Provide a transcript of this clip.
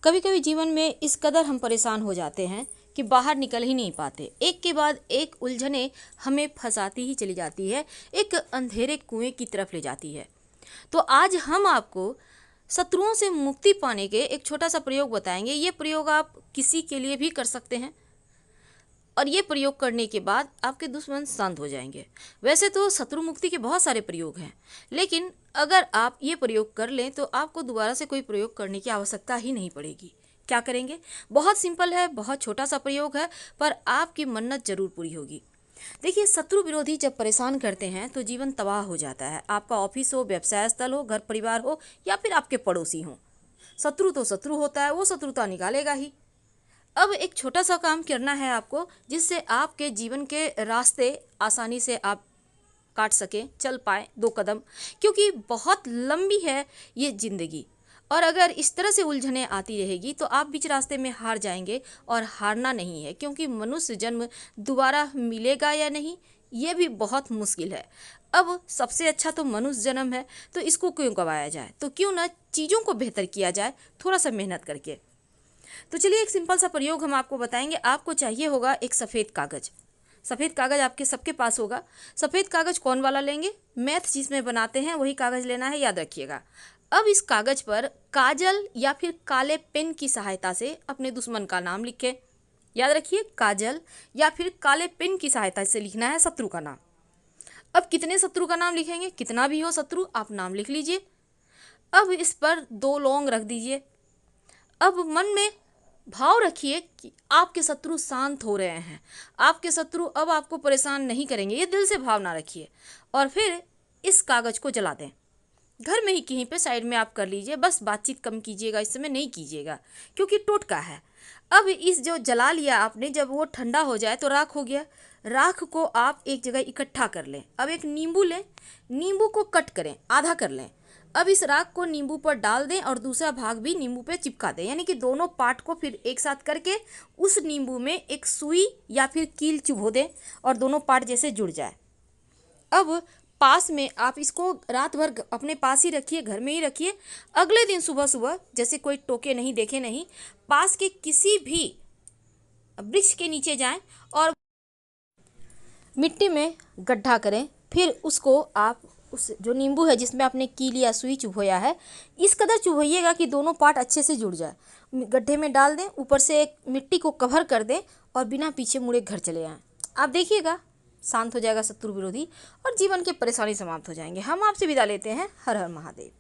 कभी कभी जीवन में इस कदर हम परेशान हो जाते हैं कि बाहर निकल ही नहीं पाते। एक के बाद एक उलझने हमें फंसाती ही चली जाती है, एक अंधेरे कुएं की तरफ ले जाती है। तो आज हम आपको शत्रुओं से मुक्ति पाने के एक छोटा सा प्रयोग बताएंगे। ये प्रयोग आप किसी के लिए भी कर सकते हैं और ये प्रयोग करने के बाद आपके दुश्मन शांत हो जाएंगे। वैसे तो शत्रु मुक्ति के बहुत सारे प्रयोग हैं, लेकिन अगर आप ये प्रयोग कर लें तो आपको दोबारा से कोई प्रयोग करने की आवश्यकता ही नहीं पड़ेगी। क्या करेंगे? बहुत सिंपल है, बहुत छोटा सा प्रयोग है, पर आपकी मन्नत जरूर पूरी होगी। देखिए, शत्रु विरोधी जब परेशान करते हैं तो जीवन तबाह हो जाता है। आपका ऑफिस हो, व्यवसाय स्थल हो, घर परिवार हो या फिर आपके पड़ोसी हों, शत्रु तो शत्रु होता है, वो शत्रुता निकालेगा ही। अब एक छोटा सा काम करना है आपको, जिससे आपके जीवन के रास्ते आसानी से आप काट सकें, चल पाए 2 कदम, क्योंकि बहुत लंबी है ये ज़िंदगी। और अगर इस तरह से उलझने आती रहेगी तो आप बीच रास्ते में हार जाएंगे, और हारना नहीं है, क्योंकि मनुष्य जन्म दोबारा मिलेगा या नहीं ये भी बहुत मुश्किल है। अब सबसे अच्छा तो मनुष्य जन्म है, तो इसको क्यों गंवाया जाए? तो क्यों ना चीज़ों को बेहतर किया जाए थोड़ा सा मेहनत करके। तो चलिए एक सिंपल सा प्रयोग हम आपको बताएंगे। आपको चाहिए होगा एक सफ़ेद कागज़। सफ़ेद कागज़ आपके सबके पास होगा। सफ़ेद कागज़ कौन वाला लेंगे? मैथ जिसमें बनाते हैं वही कागज़ लेना है, याद रखिएगा। अब इस कागज़ पर काजल या फिर काले पेन की सहायता से अपने दुश्मन का नाम लिखें। याद रखिए, काजल या फिर काले पेन की सहायता से लिखना है शत्रु का नाम। अब कितने शत्रु का नाम लिखेंगे? कितना भी हो शत्रु, आप नाम लिख लीजिए। अब इस पर 2 लौंग रख दीजिए। अब मन में भाव रखिए कि आपके शत्रु शांत हो रहे हैं, आपके शत्रु अब आपको परेशान नहीं करेंगे, ये दिल से भावना रखिए। और फिर इस कागज़ को जला दें। घर में ही कहीं पे साइड में आप कर लीजिए, बस बातचीत कम कीजिएगा, इस समय नहीं कीजिएगा क्योंकि टोटका है। अब इस जो जला लिया आपने, जब वो ठंडा हो जाए तो राख हो गया। राख को आप एक जगह इकट्ठा कर लें। अब एक नींबू लें, नींबू को कट करें, आधा कर लें। अब इस राख को नींबू पर डाल दें और दूसरा भाग भी नींबू पे चिपका दें, यानी कि दोनों पार्ट को फिर एक साथ करके उस नींबू में एक सुई या फिर कील चुभो दें और दोनों पार्ट जैसे जुड़ जाए। अब पास में आप इसको रात भर अपने पास ही रखिए, घर में ही रखिए। अगले दिन सुबह सुबह, जैसे कोई टोके नहीं देखे नहीं, पास के किसी भी वृक्ष के नीचे जाएं और मिट्टी में गड्ढा करें। फिर उसको आप उस जो नींबू है जिसमें आपने कील या सुई चुभोया है, इस कदर चुभोइएगा कि दोनों पार्ट अच्छे से जुड़ जाए। गड्ढे में डाल दें, ऊपर से एक मिट्टी को कवर कर दें और बिना पीछे मुड़े घर चले आएँ। आप देखिएगा, शांत हो जाएगा शत्रु विरोधी और जीवन के परेशानी समाप्त हो जाएंगे। हम आपसे विदा लेते हैं। हर हर महादेव।